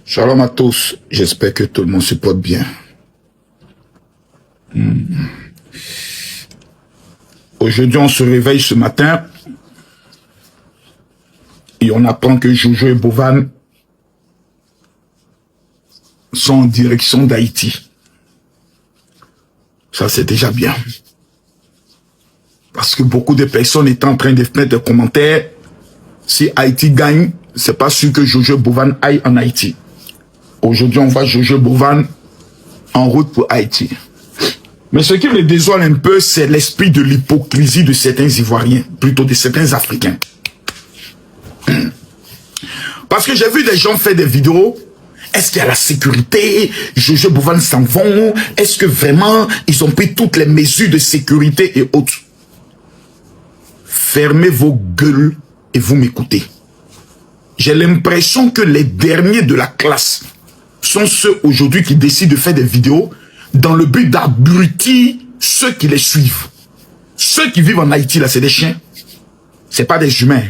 Shalom à tous, j'espère que tout le monde se porte bien. Aujourd'hui, on se réveille ce matin et on apprend que Jojo et Bovan sont en direction d'Haïti. Ça, c'est déjà bien. Parce que beaucoup de personnes étaient en train de mettre des commentaires. Si Haïti gagne, c'est pas sûr que Jojo et Bovan aillent en Haïti. Aujourd'hui, on voit Jojo Bovan en route pour Haïti. Mais ce qui me désole un peu, c'est l'esprit de l'hypocrisie de certains Ivoiriens, plutôt de certains Africains. Parce que j'ai vu des gens faire des vidéos. Est-ce qu'il y a la sécurité? Jojo Bovan s'en vont? Est-ce que vraiment, ils ont pris toutes les mesures de sécurité et autres? Fermez vos gueules et vous m'écoutez. J'ai l'impression que les derniers de la classe sont ceux aujourd'hui qui décident de faire des vidéos dans le but d'abrutir ceux qui les suivent. Ceux qui vivent en Haïti, là, c'est des chiens. C'est pas des humains.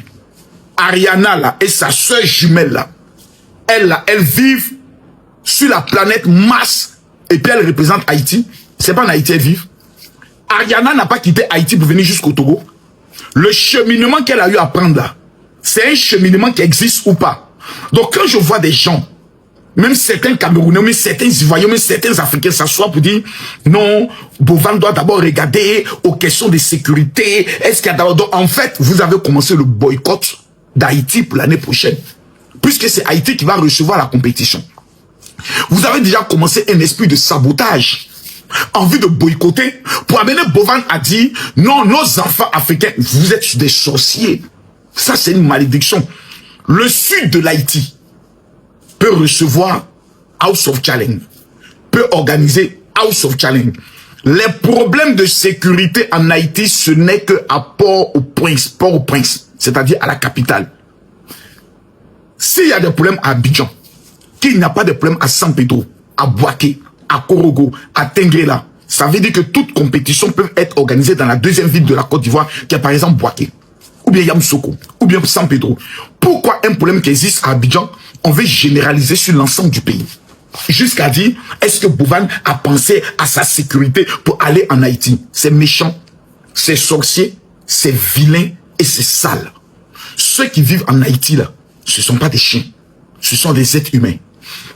Ariana, là, et sa soeur jumelle, là, elles vivent sur la planète Mars, et puis elles représentent Haïti. C'est pas en Haïti, elles vivent. Ariana n'a pas quitté Haïti pour venir jusqu'au Togo. Le cheminement qu'elle a eu à prendre, là, c'est un cheminement qui existe ou pas. Donc, quand je vois des gens, même certains Camerounais, même certains Ivoiriens, même certains Africains s'assoient pour dire non, Bovan doit d'abord regarder aux questions de sécurité. Est-ce qu'il y a d'abord... Donc, en fait, vous avez commencé le boycott d'Haïti pour l'année prochaine. Puisque c'est Haïti qui va recevoir la compétition. Vous avez déjà commencé un esprit de sabotage en vue de boycotter pour amener Bovan à dire non, nos enfants africains, vous êtes des sorciers. Ça, c'est une malédiction. Le sud de l'Haïti peut recevoir House of Challenge, peut organiser House of Challenge. Les problèmes de sécurité en Haïti, ce n'est que à Port-au-Prince, c'est-à-dire à la capitale. S'il y a des problèmes à Abidjan, qu'il n'y a pas de problème à San Pedro, à Bouaké, à Korogo, à Tengrela, ça veut dire que toute compétition peut être organisée dans la deuxième ville de la Côte d'Ivoire, qui est par exemple Bouaké, ou bien Yamoussoukro, ou bien San Pedro. Pourquoi un problème qui existe à Abidjan, on veut généraliser sur l'ensemble du pays? Jusqu'à dire, est-ce que Bovan a pensé à sa sécurité pour aller en Haïti? C'est méchant, c'est sorcier, c'est vilain et c'est sale. Ceux qui vivent en Haïti, là, ce ne sont pas des chiens, ce sont des êtres humains.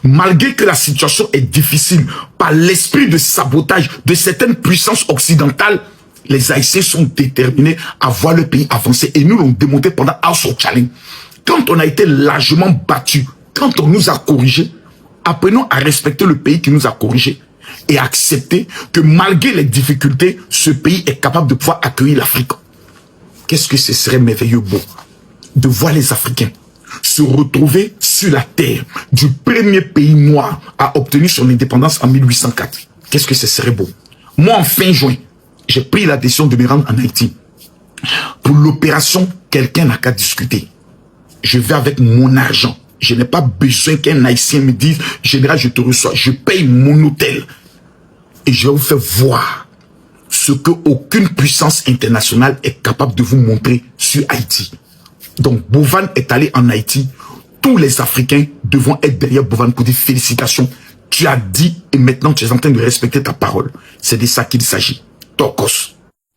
Malgré que la situation est difficile, par l'esprit de sabotage de certaines puissances occidentales, les Haïtiens sont déterminés à voir le pays avancer. Et nous l'avons démontré pendant House of Challenge. Quand on a été largement battu, quand on nous a corrigés, apprenons à respecter le pays qui nous a corrigés et à accepter que malgré les difficultés, ce pays est capable de pouvoir accueillir l'Afrique. Qu'est-ce que ce serait merveilleux beau de voir les Africains se retrouver sur la terre du premier pays noir à obtenir son indépendance en 1804. Qu'est-ce que ce serait beau. Moi, en fin juin, j'ai pris la décision de me rendre en Haïti. Pour l'opération, quelqu'un n'a qu'à discuter. Je vais avec mon argent. Je n'ai pas besoin qu'un Haïtien me dise, général, je te reçois. Je paye mon hôtel. Et je vais vous faire voir ce que aucune puissance internationale est capable de vous montrer sur Haïti. Donc, Bovan est allé en Haïti. Tous les Africains devront être derrière Bovan pour dire félicitations. Tu as dit et maintenant tu es en train de respecter ta parole. C'est de ça qu'il s'agit. Tokos.